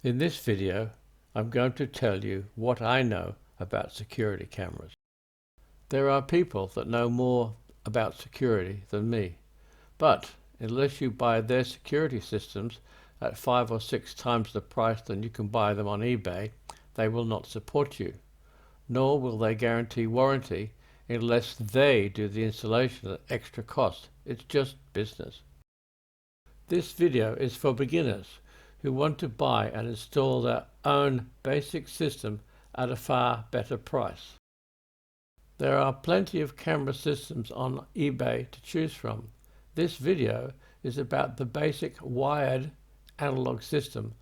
In this video, I'm going to tell you what I know about security cameras. There are people that know more about security than me, but unless you buy their security systems at 5 or 6 times the price than you can buy them on eBay, they will not support you, nor will they guarantee warranty unless they do the installation at extra cost. It's just business. This video is for beginners who want to buy and install their own basic system at a far better price. There are plenty of camera systems on eBay to choose from. This video is about the basic wired analog system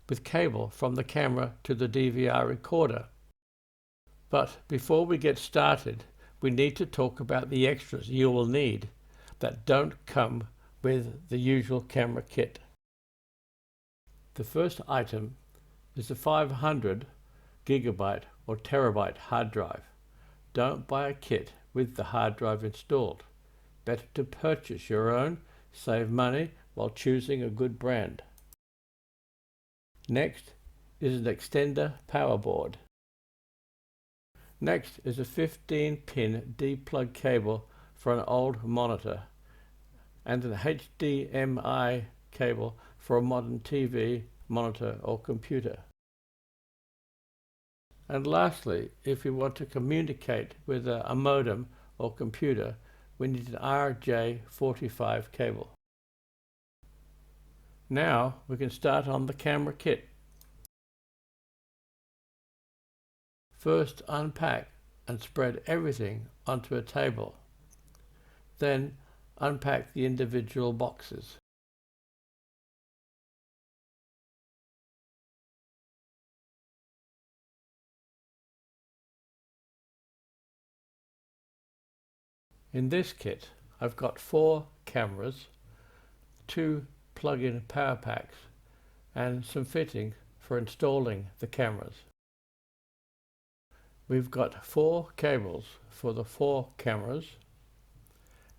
with cable from the camera to the DVR recorder. But before we get started, we need to talk about the extras you will need that don't come with the usual camera kit. The first item is a 500 gigabyte or terabyte hard drive. Don't buy a kit with the hard drive installed. Better to purchase your own, save money while choosing a good brand. Next is an extender power board. Next is a 15-pin D-plug cable for an old monitor and an HDMI cable for a modern TV, monitor or computer. And lastly, if you want to communicate with a modem or computer, we need an RJ45 cable. Now we can start on the camera kit. First, unpack and spread everything onto a table. Then unpack the individual boxes. In this kit, I've got 4 cameras, 2 plug-in power packs, and some fitting for installing the cameras. We've got 4 cables for the 4 cameras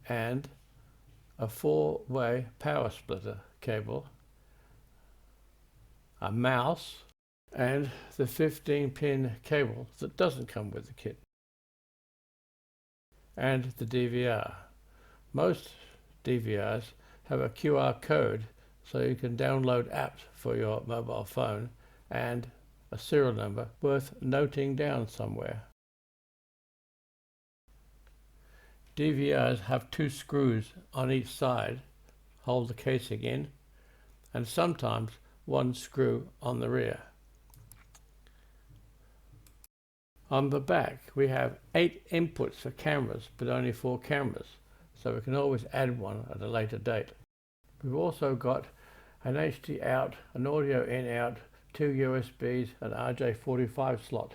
and a 4-way power splitter cable, a mouse, and the 15-pin cable that doesn't come with the kit, and the DVR. Most DVRs have a QR code so you can download apps for your mobile phone and a serial number worth noting down somewhere. DVRs have 2 screws on each side, hold the casing in, and sometimes 1 screw on the rear. On the back we have 8 inputs for cameras, but only 4 cameras, so we can always add one at a later date. We've also got an HD out, an audio in out, 2 USBs, an RJ45 slot.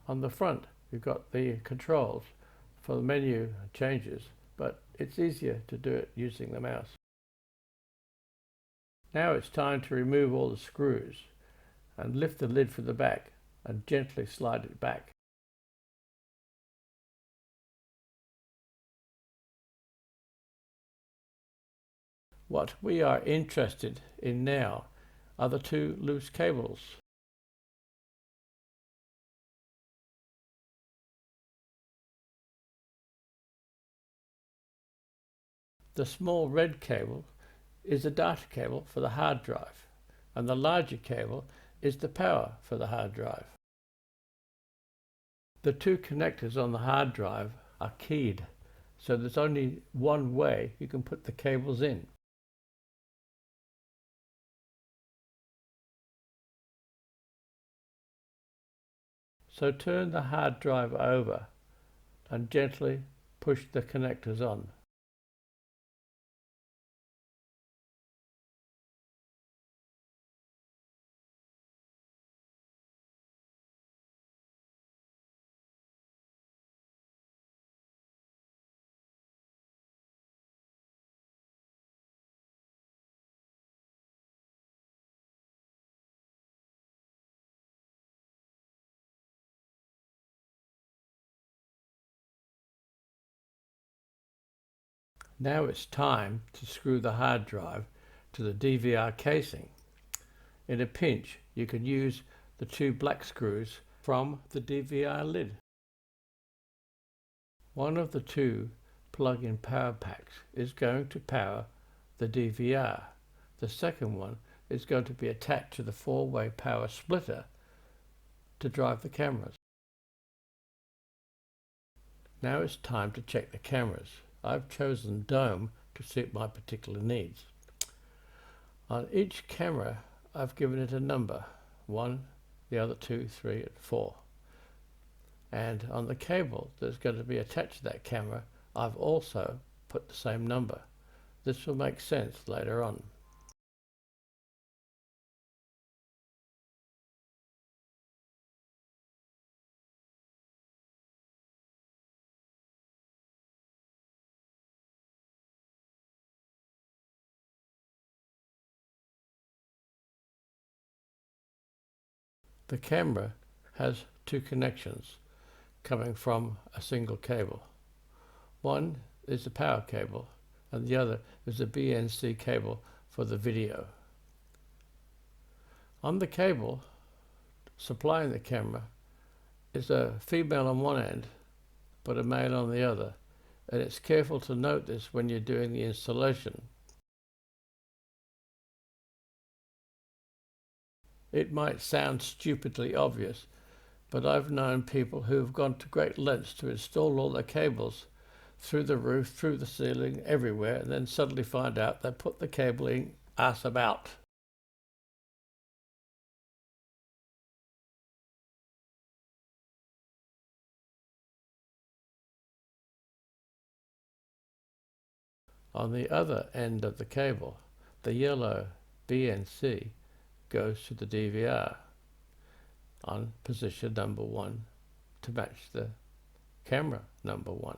On the front we've got the controls for the menu changes, but it's easier to do it using the mouse. Now it's time to remove all the screws and lift the lid from the back and gently slide it back. What we are interested in now are the 2 loose cables. The small red cable is the data cable for the hard drive, and the larger cable is the power for the hard drive. The 2 connectors on the hard drive are keyed, so there's only one way you can put the cables in. So turn the hard drive over and gently push the connectors on. Now it's time to screw the hard drive to the DVR casing. In a pinch, you can use the two black screws from the DVR lid. One of the two plug-in power packs is going to power the DVR. The second one is going to be attached to the four-way power splitter to drive the cameras. Now it's time to check the cameras. I've chosen dome to suit my particular needs. On each camera I've given it a number, 1, the other 2, 3 and 4. And on the cable that's going to be attached to that camera I've also put the same number. This will make sense later on. The camera has two connections coming from a single cable. One is the power cable and the other is the BNC cable for the video. On the cable supplying the camera is a female on one end but a male on the other, and it's careful to note this when you're doing the installation. It might sound stupidly obvious, but I've known people who have gone to great lengths to install all their cables through the roof, through the ceiling, everywhere, and then suddenly find out they put the cabling ass about. On the other end of the cable, the yellow BNC goes to the DVR on position number 1 to match the camera number 1.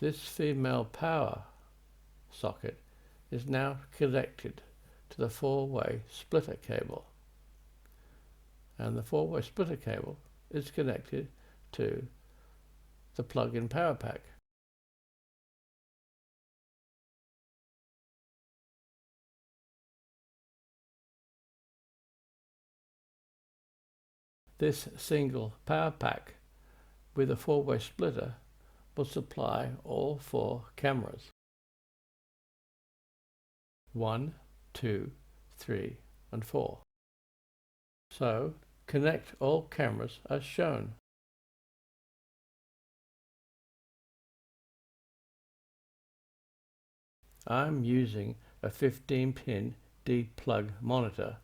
This female power socket is now connected to the four-way splitter cable, and the four-way splitter cable is connected to the plug-in power pack. This single power pack with a four-way splitter will supply all 4 cameras. 1, 2, 3 and 4. So connect all cameras as shown. I'm using a 15-pin D-plug monitor,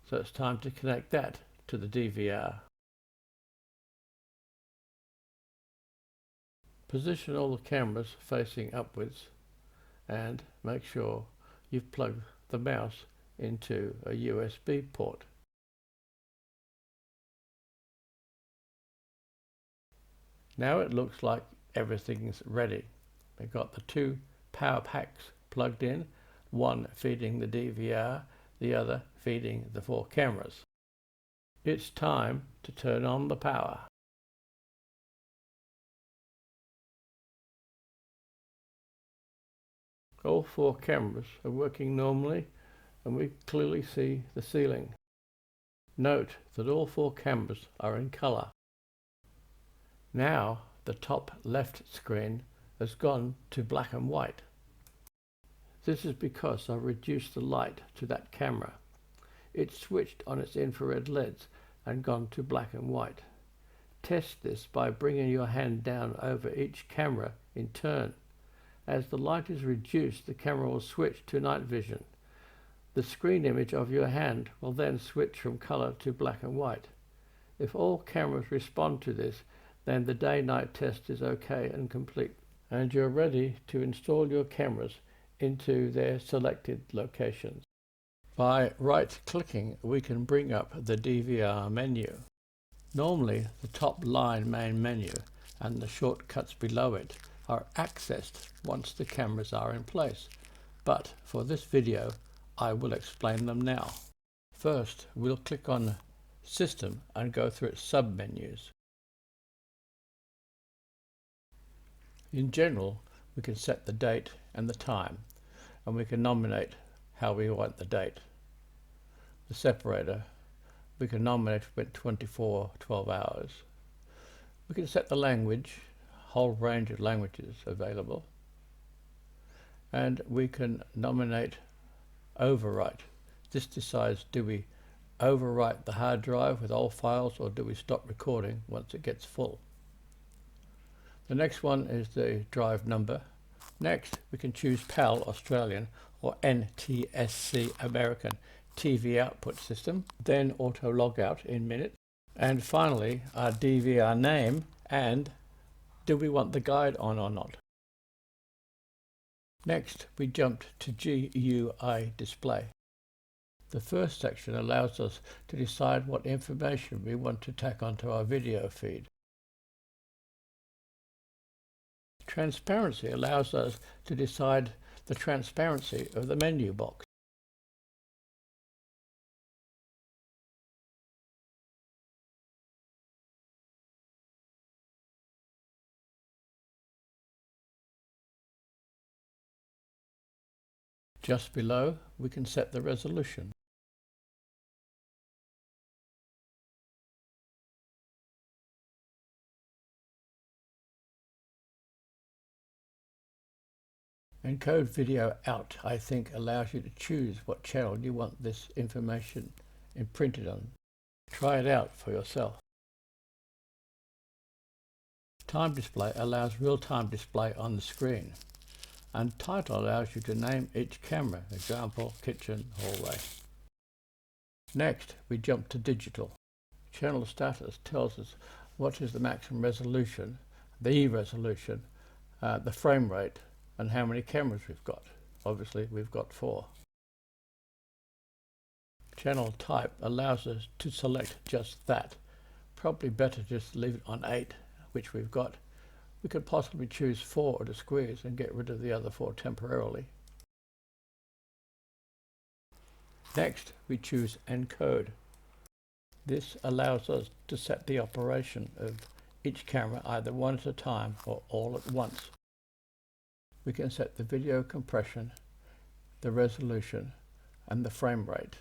so it's time to connect that to the DVR. Position all the cameras facing upwards and make sure you've plugged the mouse into a USB port. Now it looks like everything's ready. We've got the 2 power packs plugged in, one feeding the DVR, the other feeding the 4 cameras. It's time to turn on the power. All 4 cameras are working normally and we clearly see the ceiling. Note that all 4 cameras are in color. Now the top left screen has gone to black and white. This is because I've reduced the light to that camera. It's switched on its infrared LEDs and gone to black and white. Test this by bringing your hand down over each camera in turn. As the light is reduced, the camera will switch to night vision. The screen image of your hand will then switch from color to black and white. If all cameras respond to this, then the day-night test is okay and complete, and you're ready to install your cameras into their selected locations. By right-clicking, we can bring up the DVR menu. Normally, the top line main menu and the shortcuts below it are accessed once the cameras are in place, but for this video, I will explain them now. First, we'll click on System and go through its sub-menus. In general, we can set the date and the time, and we can nominate how we want the date. The separator, we can nominate with 24, 12 hours. We can set the language, whole range of languages available, and we can nominate overwrite. This decides, do we overwrite the hard drive with all files, or do we stop recording once it gets full? The next one is the drive number. Next, we can choose PAL Australian or NTSC American TV output system, then auto logout in minutes, and finally our DVR name and do we want the guide on or not. Next, we jumped to GUI display. The first section allows us to decide what information we want to tack onto our video feed. Transparency allows us to decide the transparency of the menu box. Just below, we can set the resolution. Encode video out, I think, allows you to choose what channel you want this information imprinted on. Try it out for yourself. Time display allows real-time display on the screen. And title allows you to name each camera, example, kitchen, hallway. Next, we jump to digital. Channel status tells us what is the maximum resolution, the resolution, the frame rate, and how many cameras we've got. Obviously, we've got 4. Channel type allows us to select just that. Probably better just leave it on 8, which we've got. We could possibly choose 4 to squeeze and get rid of the other 4 temporarily. Next, we choose Encode. This allows us to set the operation of each camera either one at a time or all at once. We can set the video compression, the resolution, and the frame rate.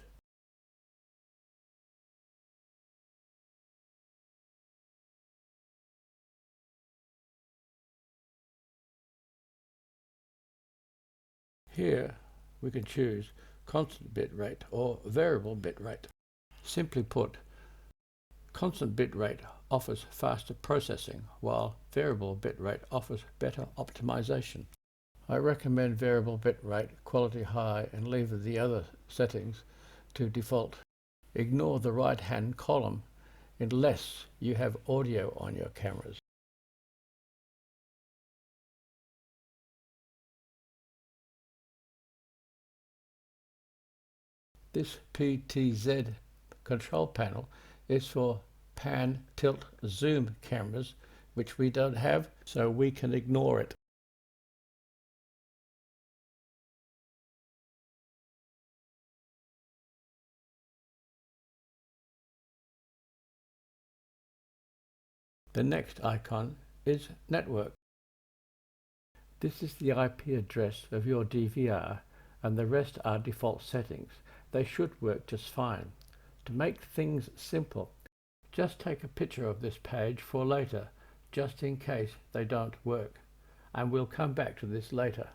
Here we can choose constant bit rate or variable bit rate. Simply put, constant bit rate offers faster processing, while variable bit rate offers better optimization. I recommend variable bit rate, quality high, and leave the other settings to default. Ignore the right-hand column unless you have audio on your cameras. This PTZ control panel is for pan, tilt, zoom cameras, which we don't have, so we can ignore it. The next icon is network. This is the IP address of your DVR, and the rest are default settings. They should work just fine. To make things simple, just take a picture of this page for later, just in case they don't work, and we'll come back to this later.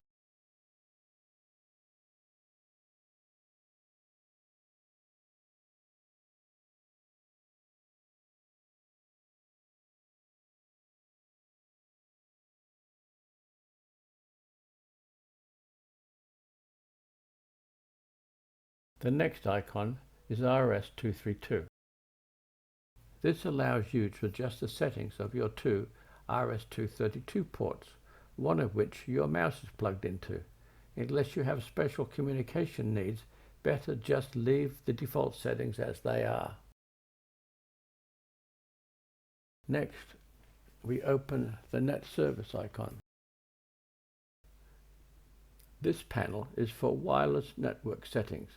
The next icon is RS-232. This allows you to adjust the settings of your 2 RS-232 ports, one of which your mouse is plugged into. Unless you have special communication needs, better just leave the default settings as they are. Next, we open the Net Service icon. This panel is for wireless network settings.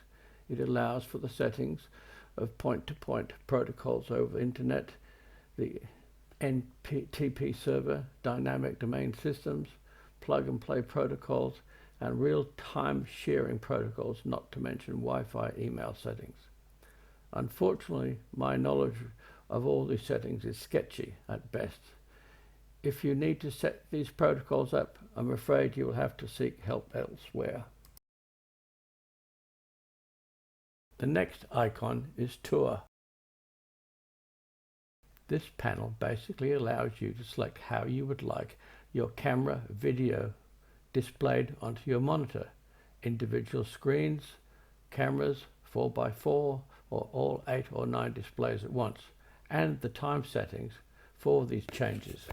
It allows for the settings of point-to-point protocols over the internet, the NTP server, dynamic domain systems, plug-and-play protocols, and real-time sharing protocols, not to mention Wi-Fi email settings. Unfortunately, my knowledge of all these settings is sketchy at best. If you need to set these protocols up, I'm afraid you will have to seek help elsewhere. The next icon is Tour. This panel basically allows you to select how you would like your camera video displayed onto your monitor. Individual screens, cameras, 4x4, or all 8 or 9 displays at once, and the time settings for these changes.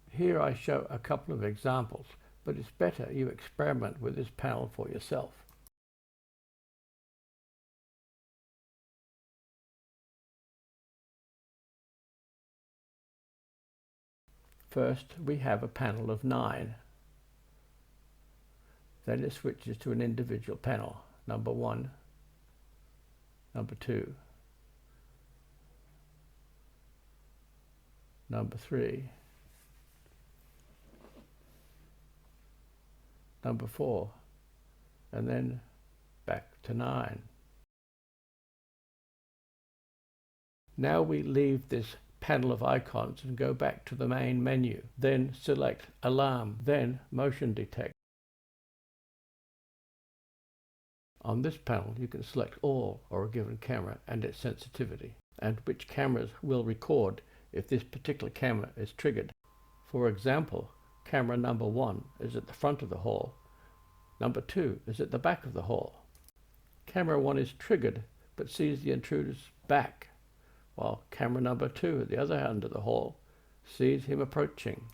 Here I show a couple of examples, but it's better you experiment with this panel for yourself. First, we have a panel of 9. Then it switches to an individual panel, number 1, number 2, number 3, number 4, and then back to 9. Now we leave this panel of icons and go back to the main menu. Then select Alarm, then Motion Detect. On this panel you can select all or a given camera and its sensitivity, and which cameras will record if this particular camera is triggered. For example, camera number 1 is at the front of the hall, number 2 is at the back of the hall. Camera 1 is triggered but sees the intruder's back, while camera number 2 at the other end of the hall sees him approaching.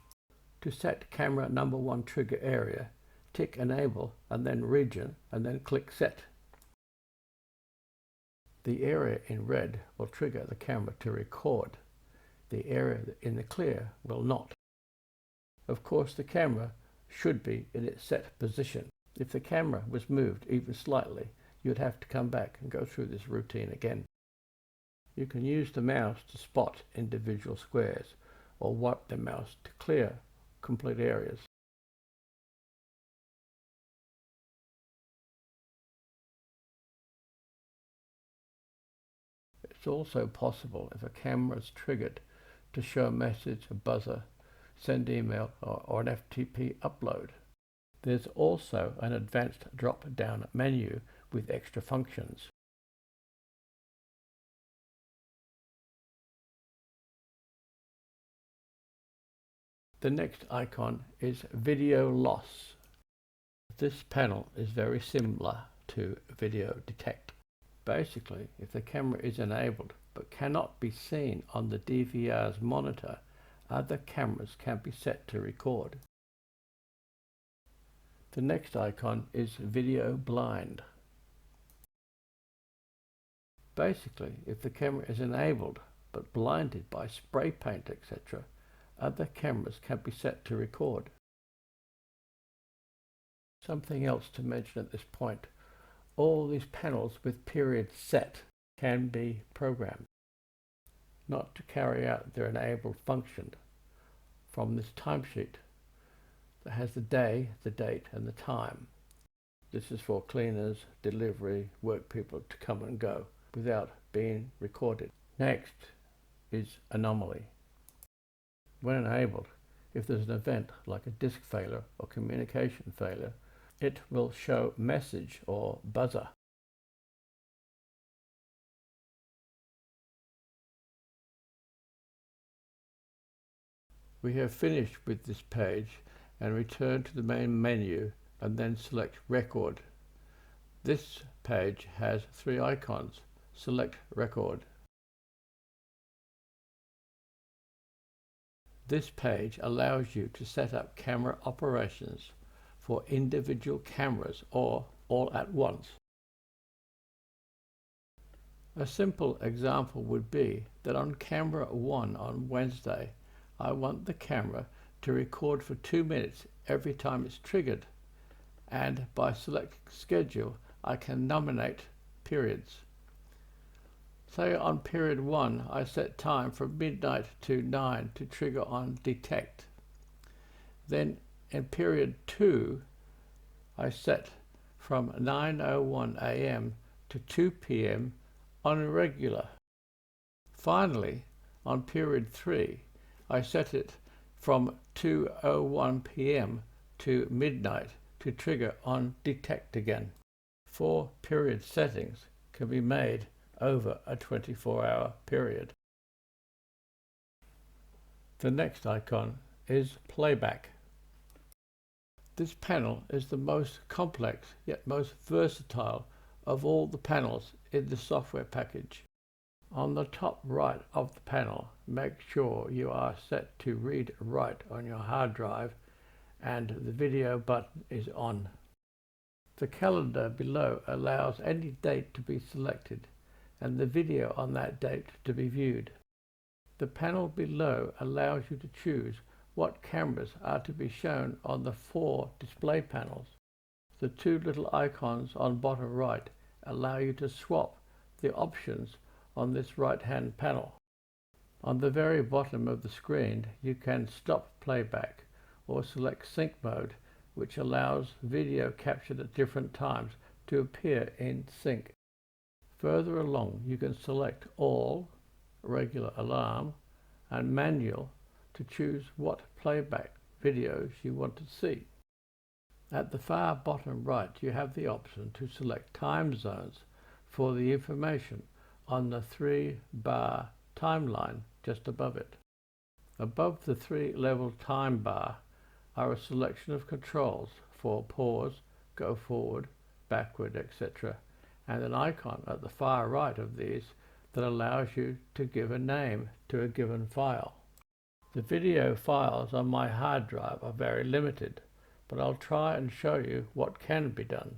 To set camera number 1 trigger area, tick Enable and then Region and then click Set. The area in red will trigger the camera to record. The area in the clear will not. Of course, the camera should be in its set position. If the camera was moved even slightly, you'd have to come back and go through this routine again. You can use the mouse to spot individual squares or wipe the mouse to clear complete areas. It's also possible, if a camera is triggered, to show a message, a buzzer, send email, or an FTP upload. There's also an advanced drop-down menu with extra functions. The next icon is Video Loss. This panel is very similar to Video Detect. Basically, if the camera is enabled but cannot be seen on the DVR's monitor, other cameras can be set to record. The next icon is Video Blind. Basically, if the camera is enabled but blinded by spray paint, etc., other cameras can be set to record. Something else to mention at this point: all these panels with periods set can be programmed not to carry out their enabled function from this timesheet that has the day, the date and the time. This is for cleaners, delivery, work people to come and go without being recorded. Next is Anomaly. When enabled, if there's an event like a disk failure or communication failure, it will show message or buzzer. We have finished with this page and return to the main menu and then select Record. This page has 3 icons. Select Record. This page allows you to set up camera operations for individual cameras or all at once. A simple example would be that on camera 1 on Wednesday, I want the camera to record for 2 minutes every time it's triggered, and by selecting schedule I can nominate periods. Say on period 1 I set time from midnight to 9 to trigger on detect. Then in period 2 I set from 9:01 a.m. to 2 p.m. on regular. Finally, on period 3 I set it from 2:01 p.m. to midnight to trigger on detect again. 4 period settings can be made over a 24-hour period. The next icon is playback. This panel is the most complex yet most versatile of all the panels in the software package. On the top right of the panel, make sure you are set to read write on your hard drive and the video button is on. The calendar below allows any date to be selected and the video on that date to be viewed. The panel below allows you to choose what cameras are to be shown on the 4 display panels. The 2 little icons on bottom right allow you to swap the options on this right-hand panel. On the very bottom of the screen you can stop playback or select sync mode, which allows video captured at different times to appear in sync. Further along you can select all, regular alarm, and manual to choose what playback videos you want to see. At the far bottom right you have the option to select time zones for the information on the 3-bar timeline just above it. Above the 3-level time bar are a selection of controls for pause, go forward, backward, etc., and an icon at the far right of these that allows you to give a name to a given file. The video files on my hard drive are very limited, but I'll try and show you what can be done.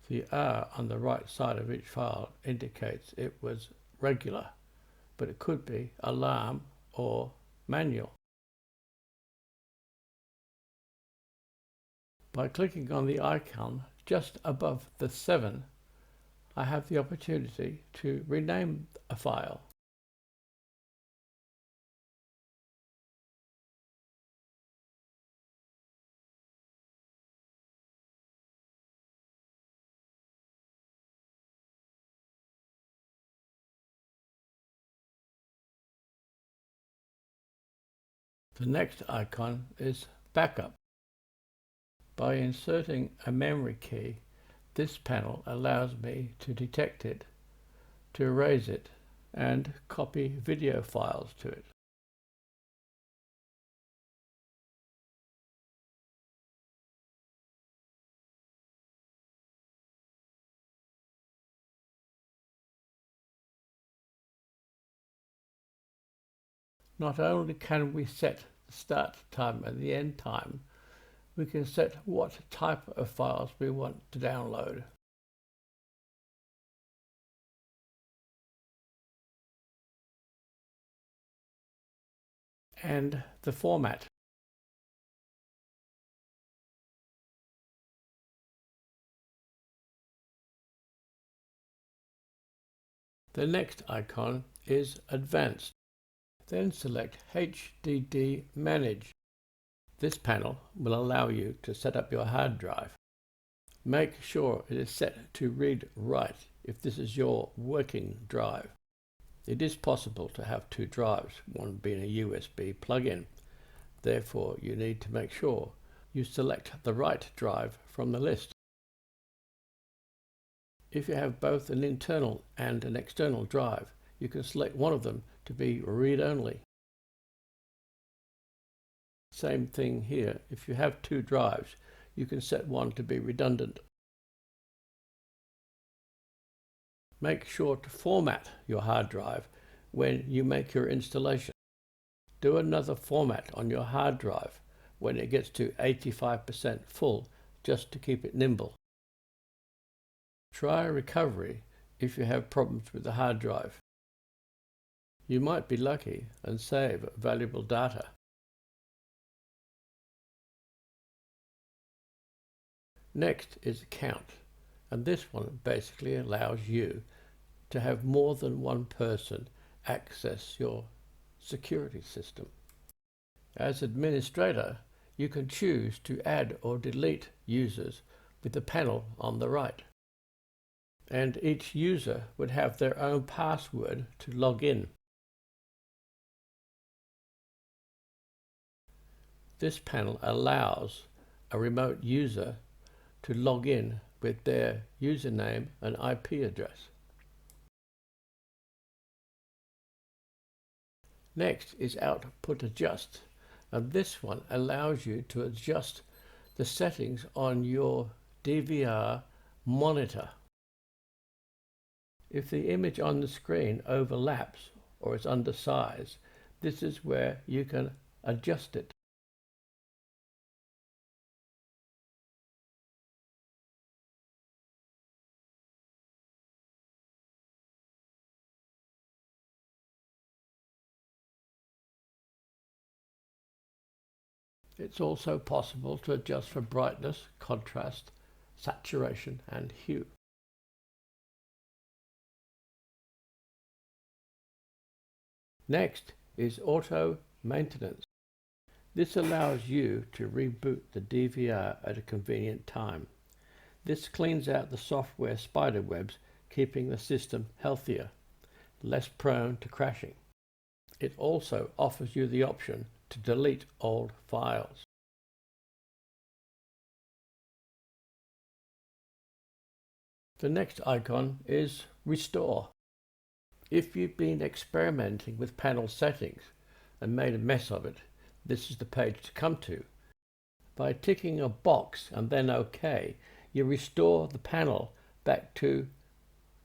The R on the right side of each file indicates it was regular, but it could be alarm or manual. By clicking on the icon just above the 7, I have the opportunity to rename a file. The next icon is backup. By inserting a memory key, this panel allows me to detect it, to erase it, and copy video files to it. Not only can we set the start time and the end time, we can set what type of files we want to download. And the format. The next icon is Advanced. Then select HDD Manage. This panel will allow you to set up your hard drive. Make sure it is set to read write if this is your working drive. It is possible to have 2 drives, one being a USB plug-in. Therefore, you need to make sure you select the right drive from the list. If you have both an internal and an external drive, you can select one of them to be read-only. Same thing here. If you have two drives, you can set one to be redundant. Make sure to format your hard drive when you make your installation. Do another format on your hard drive when it gets to 85% full, just to keep it nimble. Try recovery if you have problems with the hard drive. You might be lucky and save valuable data. Next is count, and this one basically allows you to have more than one person access your security system. As administrator, you can choose to add or delete users with the panel on the right. And each user would have their own password to log in. This panel allows a remote user to log in with their username and IP address. Next is Output Adjust, and this one allows you to adjust the settings on your DVR monitor. If the image on the screen overlaps or is undersized, this is where you can adjust it. It's also possible to adjust for brightness, contrast, saturation, and hue. Next is Auto Maintenance. This allows you to reboot the DVR at a convenient time. This cleans out the software spiderwebs, keeping the system healthier, less prone to crashing. It also offers you the option to delete old files. The next icon is Restore. If you've been experimenting with panel settings and made a mess of it, this is the page to come to. By ticking a box and then OK, you restore the panel back to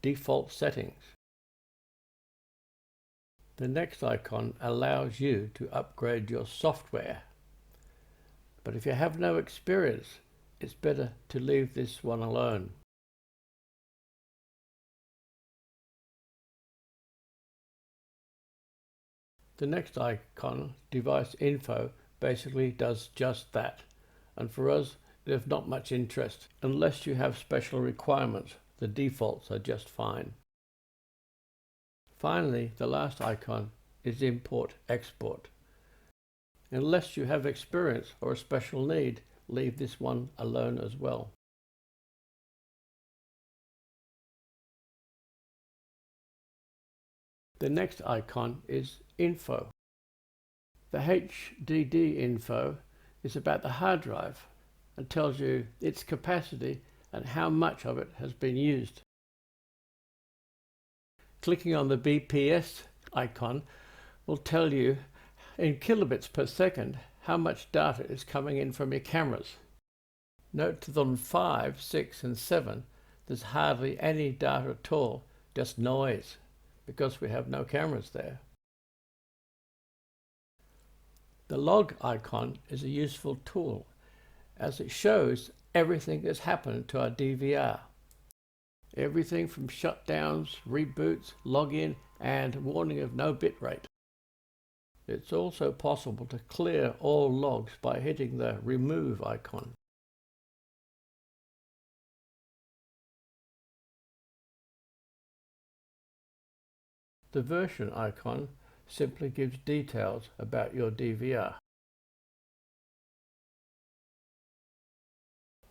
default settings. The next icon allows you to upgrade your software. But if you have no experience, it's better to leave this one alone. The next icon, Device Info, basically does just that. And for us, there's not much interest. Unless you have special requirements, the defaults are just fine. Finally, the last icon is Import Export. Unless you have experience or a special need, leave this one alone as well. The next icon is Info. The HDD info is about the hard drive and tells you its capacity and how much of it has been used. Clicking on the BPS icon will tell you in kilobits per second how much data is coming in from your cameras. Note that on 5, 6 and 7 there's hardly any data at all, just noise, because we have no cameras there. The log icon is a useful tool as it shows everything that's happened to our DVR. Everything from shutdowns, reboots, login, and warning of no bitrate. It's also possible to clear all logs by hitting the remove icon. The version icon simply gives details about your DVR.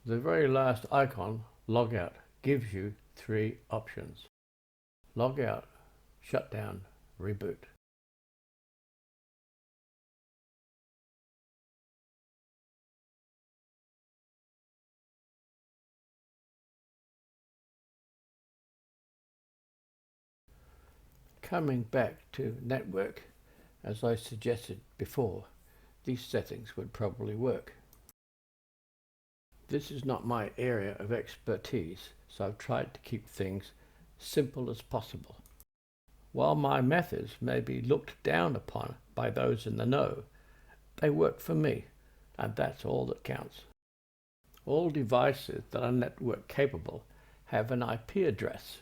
The very last icon, Logout, gives you 3 options: Logout, Shutdown, Reboot. Coming back to network, as I suggested before, these settings would probably work. This is not my area of expertise, so I've tried to keep things simple as possible. While my methods may be looked down upon by those in the know, they work for me, and that's all that counts. All devices that are network capable have an IP address.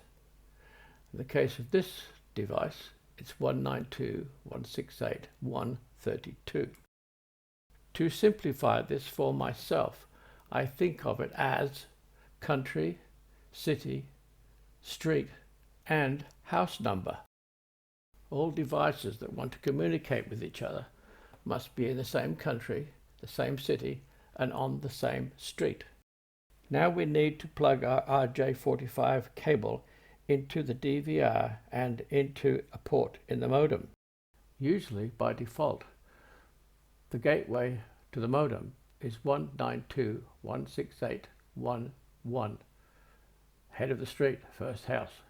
In the case of this device, it's 192.168.132. To simplify this for myself, I think of it as country, city, street, and house number. All devices that want to communicate with each other must be in the same country, the same city, and on the same street. Now we need to plug our RJ45 cable into the DVR and into a port in the modem. Usually, by default, the gateway to the modem is 192.168.1.1, head of the street, first house.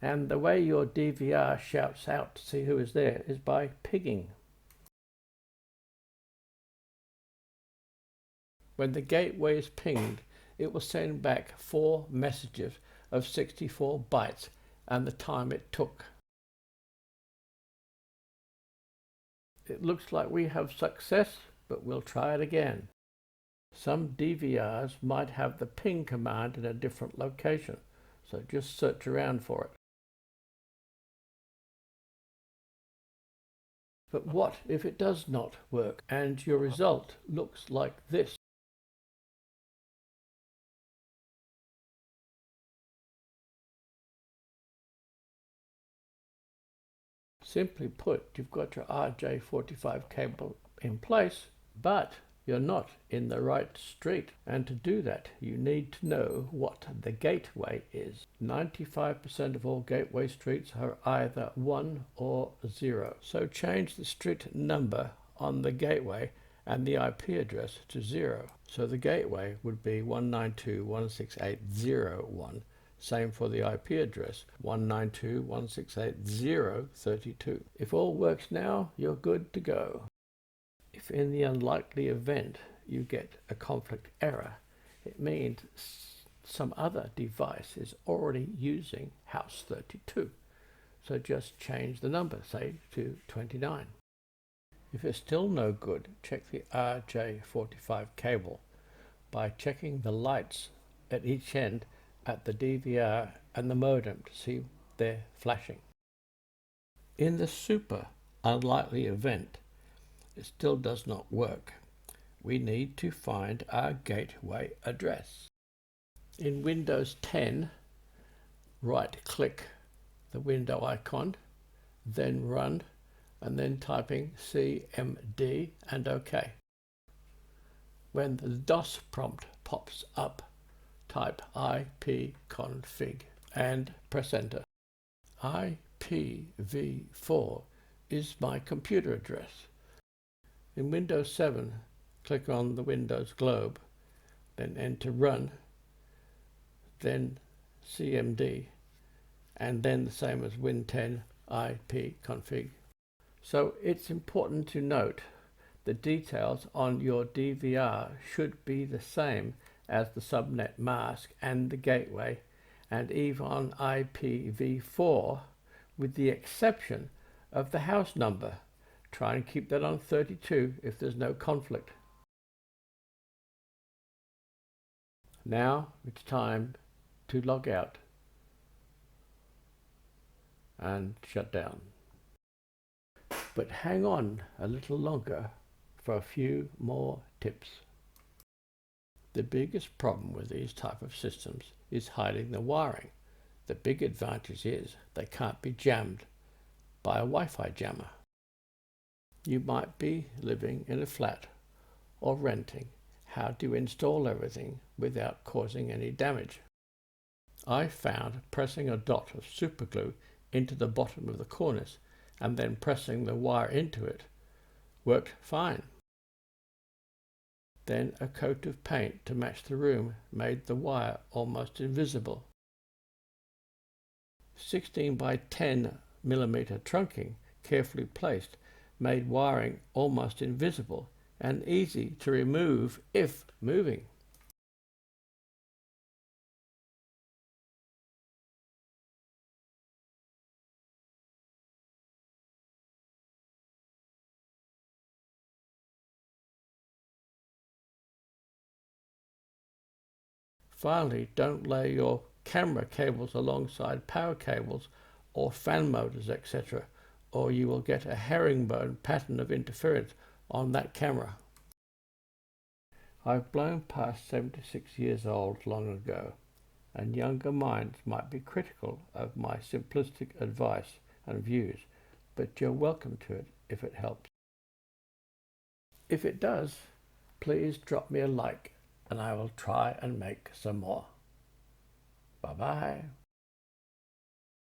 And the way your DVR shouts out to see who is there is by pinging. When the gateway is pinged, it will send back 4 messages of 64 bytes and the time it took. It looks like we have success, but we'll try it again. Some DVRs might have the ping command in a different location, so just search around for it. But what if it does not work and your result looks like this? Simply put, you've got your RJ45 cable in place, but you're not in the right street. And to do that, you need to know what the gateway is. 95% of all gateway streets are either 1 or 0. So change the street number on the gateway and the IP address to 0. So the gateway would be 192.168.0.1. Same for the IP address, 192.168.0.32. If all works now, you're good to go. If in the unlikely event you get a conflict error, it means some other device is already using house 32. So just change the number, say to 29. If it's still no good, check the RJ45 cable by checking the lights at each end at the DVR and the modem to see they're flashing. In the super unlikely event it still does not work, we need to find our gateway address. In Windows 10, right-click the window icon, then Run, and then typing CMD and OK. When the DOS prompt pops up, type ipconfig and press enter. IPv4 is my computer address. In Windows 7, click on the Windows globe, then enter Run, then CMD, and then the same as Win10 ipconfig. So it's important to note the details on your DVR should be the same as the subnet mask and the gateway, and even on IPv4, with the exception of the house number. Try and keep that on 32 if there's no conflict. Now it's time to log out and shut down. But hang on a little longer for a few more tips. The biggest problem with these type of systems is hiding the wiring. The big advantage is they can't be jammed by a Wi-Fi jammer. You might be living in a flat or renting. How do you install everything without causing any damage? I found pressing a dot of superglue into the bottom of the cornice and then pressing the wire into it worked fine. Then a coat of paint to match the room made the wire almost invisible. 16 by 10 millimeter trunking carefully placed made wiring almost invisible and easy to remove if moving. Finally, don't lay your camera cables alongside power cables or fan motors, etc., or you will get a herringbone pattern of interference on that camera. I've blown past 76 years old long ago, and younger minds might be critical of my simplistic advice and views, but you're welcome to it if it helps. If it does, please drop me a like and I will try and make some more. Bye-bye.